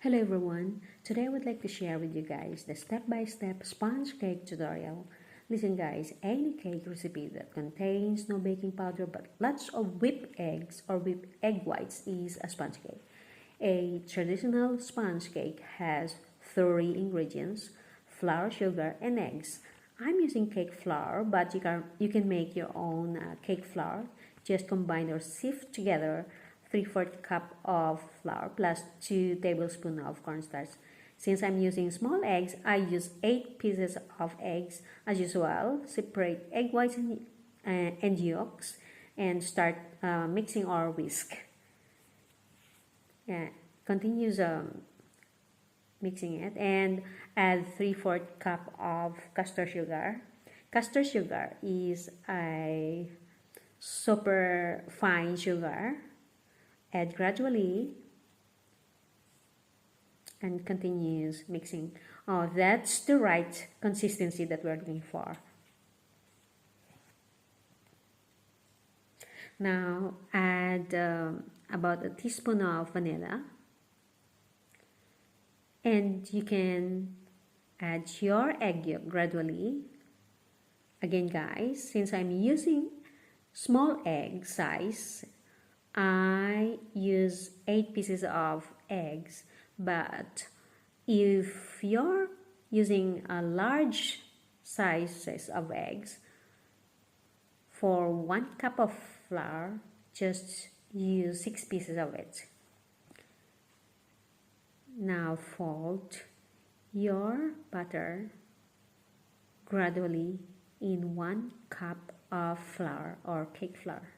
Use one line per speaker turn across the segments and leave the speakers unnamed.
Hello everyone, today I would like to share with you guys the step-by-step sponge cake tutorial. Listen guys, any cake recipe that contains no baking powder but lots of whipped eggs or whipped egg whites is a sponge cake. A traditional sponge cake has 3 ingredients: flour, sugar, and eggs. I'm using cake flour, but you can make your own cake flour. Just combine or sift together 3/4 cup of flour plus 2 tablespoons of cornstarch. Since I'm using small eggs, I use 8 pieces of eggs. As usual, separate egg whites and yolks and start mixing or whisk. Continues mixing it and add 3/4 cup of custard sugar. Custard sugar is a super fine sugar. Add gradually and continues mixing. Oh, that's the right consistency that we're looking for. Now add about a teaspoon of vanilla, and you can add your egg yolk gradually. Again guys, since I'm using small egg size, I use 8 pieces of eggs, but if you're using a large sizes of eggs, for 1 cup of flour, just use 6 pieces of it. Now fold your butter gradually in 1 cup of flour or cake flour.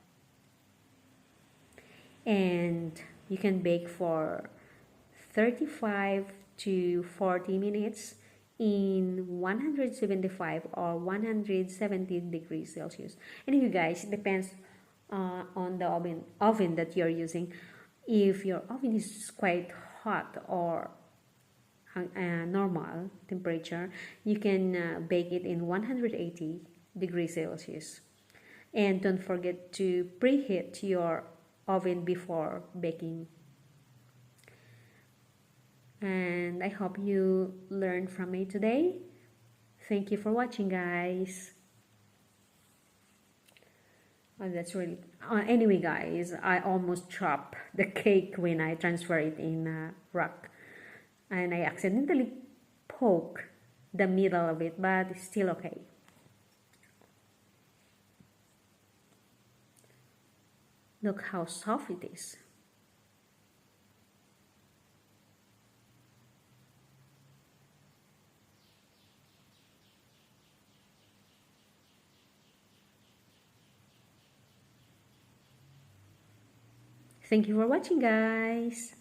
And you can bake for 35 to 40 minutes in 175 or 170 degrees Celsius. And you guys, it depends on the oven that you're using. If your oven is quite hot or normal temperature, you can bake it in 180 degrees Celsius. And don't forget to preheat your oven before baking. And I hope you learned from me today. Thank you for watching, guys. Oh, that's really anyway guys, I almost dropped the cake when I transfer it in a rack, and I accidentally poke the middle of it, but it's still okay. Look how soft it is. Thank you for watching, guys.